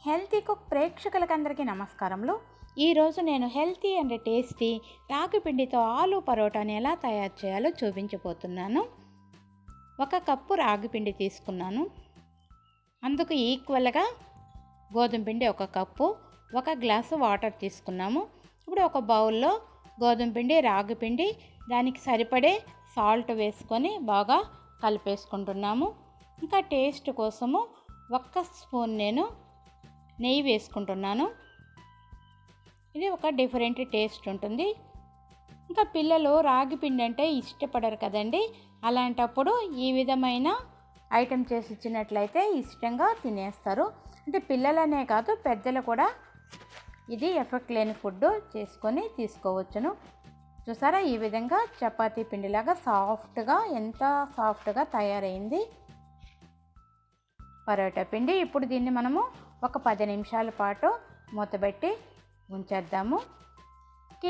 Healthy cook ప్రేక్షకులకందరికీ నమస్కారములు. ఈరోజు నేను హెల్తీ అండ్ టేస్టీ రాగి పిండితో ఆలు పరోటాని ఎలా తయారు చేయాలో చూపించబోతున్నాను. 1 కప్పు రాగి పిండి తీసుకున్నాను. అందుకు ఈక్వల్గా గోధుమ పిండి 1 కప్పు, 1 గ్లాసు వాటర్ తీసుకున్నాము. ఇప్పుడు ఒక బౌల్లో గోధుమ పిండి, రాగి పిండి, దానికి సరిపడే సాల్ట్ వేసుకొని బాగా కలిపేసుకుంటున్నాము. ఇంకా టేస్ట్ కోసము 1 స్పూన్ నేను నెయ్యి వేసుకుంటున్నాను. ఇది ఒక డిఫరెంట్ టేస్ట్ ఉంటుంది. ఇంకా పిల్లలు రాగి పిండి అంటే ఇష్టపడరు కదండి. అలాంటప్పుడు ఈ విధమైన ఐటెం చేసి ఇచ్చినట్లయితే ఇష్టంగా తినేస్తారు. అంటే పిల్లలనే కాదు, పెద్దలు కూడా ఇది ఎఫెక్ట్ లేని ఫుడ్ చేసుకొని తీసుకోవచ్చును. చూసారా, ఈ విధంగా చపాతీ పిండిలాగా సాఫ్ట్గా, ఎంత సాఫ్ట్గా తయారైంది పరోటా పిండి. ఇప్పుడు దీన్ని మనము ఒక 10 నిమిషాల పాటు మూతబెట్టి ఉంచేద్దాము.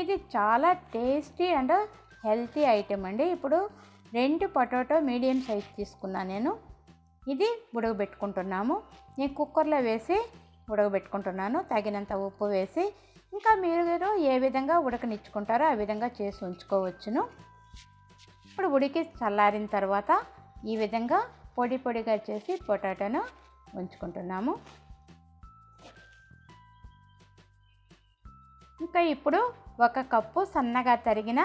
ఇది చాలా టేస్టీ అండ్ హెల్తీ ఐటెం అండి. ఇప్పుడు 2 పొటాటో మీడియం సైజ్ తీసుకున్నాను నేను. ఇది ఉడకబెట్టుకుంటున్నాము. నేను కుక్కర్లో వేసి ఉడకబెట్టుకుంటున్నాను, తగినంత ఉప్పు వేసి. ఇంకా మీరు ఏ విధంగా ఉడకనిచ్చుకుంటారో ఆ విధంగా చేసి ఉంచుకోవచ్చును. ఇప్పుడు ఉడికి చల్లారిన తర్వాత ఈ విధంగా పొడి పొడిగా చేసి పొటాటోను ఉంచుకుంటున్నాము. ఇంకా ఇప్పుడు 1 కప్పు సన్నగా తరిగిన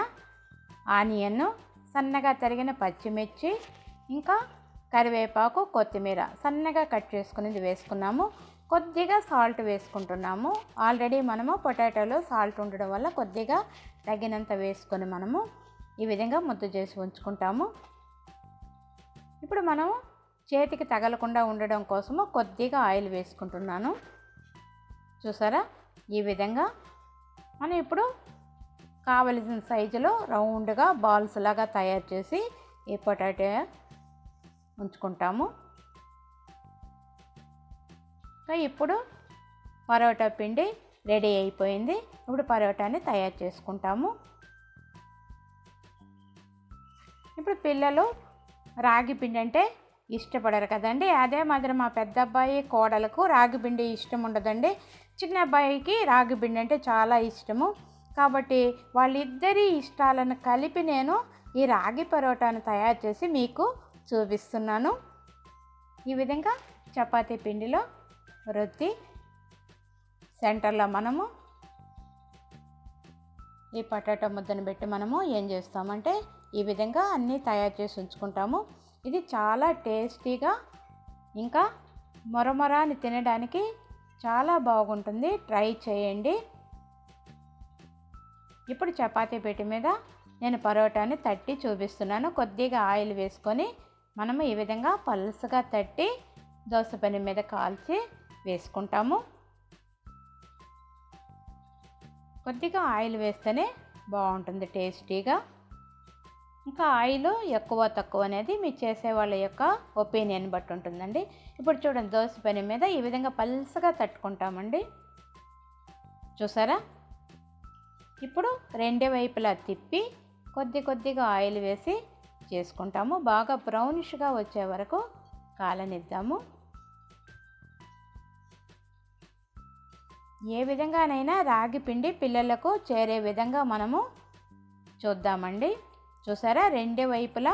ఆనియన్, సన్నగా తరిగిన పచ్చిమిర్చి, ఇంకా కరివేపాకు, కొత్తిమీర సన్నగా కట్ చేసుకునేది వేసుకున్నాము. కొద్దిగా సాల్ట్ వేసుకుంటున్నాము. ఆల్రెడీ మనము పొటాటోలో సాల్ట్ ఉండడం వల్ల కొద్దిగా తగినంత వేసుకొని మనము ఈ విధంగా ముద్ద చేసి ఉంచుకుంటాము. ఇప్పుడు మనము చేతికి తగలకుండా ఉండడం కోసము కొద్దిగా ఆయిల్ వేసుకుంటున్నాను. చూసారా, ఈ విధంగా మనం ఇప్పుడు కావలసిన సైజులో రౌండ్గా బాల్స్ లాగా తయారు చేసి ఈ పొటాటో ఉంచుకుంటాము. ఇప్పుడు పరోటా పిండి రెడీ అయిపోయింది. ఇప్పుడు పరోటాని తయారు చేసుకుంటాము. ఇప్పుడు పిల్లలు రాగి పిండి అంటే ఇష్టపడరు కదండి. అదే మాదిరి మా పెద్ద అబ్బాయి కోడలకు రాగి పిండి ఇష్టం ఉండదండి. చిన్న అబ్బాయికి రాగి పిండి అంటే చాలా ఇష్టము. కాబట్టి వాళ్ళిద్దరి ఇష్టాలను కలిపి నేను ఈ రాగి పరోటాను తయారు చేసి మీకు చూపిస్తున్నాను. ఈ విధంగా చపాతీ పిండిలో రుద్ది సెంటర్లో మనము ఈ పొటాటో ముద్దను పెట్టి మనము ఏం చేస్తామంటే ఈ విధంగా అన్నీ తయారు చేసి ఉంచుకుంటాము. ఇది చాలా టేస్టీగా, ఇంకా మొరమొరాని తినడానికి చాలా బాగుంటుంది. ట్రై చేయండి. ఇప్పుడు చపాతీ పెట్టి మీద నేను పరోటాని తట్టి చూపిస్తున్నాను. కొద్దిగా ఆయిల్ వేసుకొని మనము ఈ విధంగా పలుసగా తట్టి దోస పెనం మీద కాల్చి వేసుకుంటాము. కొద్దిగా ఆయిల్ వేస్తేనే బాగుంటుంది టేస్టీగా. ఇంకా ఆయిల్ ఎక్కువ తక్కువ అనేది మీ చేసే వాళ్ళ యొక్క ఒపీనియన్ బట్టి ఉంటుందండి. ఇప్పుడు చూడండి, దోస పెనం మీద ఈ విధంగా పల్సగా తట్టుకుంటామండి. చూసారా, ఇప్పుడు 2 వైపులా తిప్పి కొద్దిగా ఆయిల్ వేసి చేసుకుంటాము. బాగా బ్రౌనిష్గా వచ్చే వరకు కాలనిద్దాము. ఏ విధంగానైనా రాగి పిండి పిల్లలకు చేరే విధంగా మనము చూద్దామండి. చూసారా, 2 వైపులా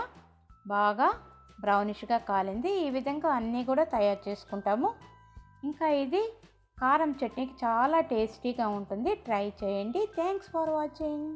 బాగా బ్రౌనిష్గా కాలింది. ఈ విధంగా అన్నీ కూడా తయారు చేసుకుంటాము. ఇంకా ఇది కారం చట్నీకి చాలా టేస్టీగా ఉంటుంది. ట్రై చేయండి. Thanks for watching.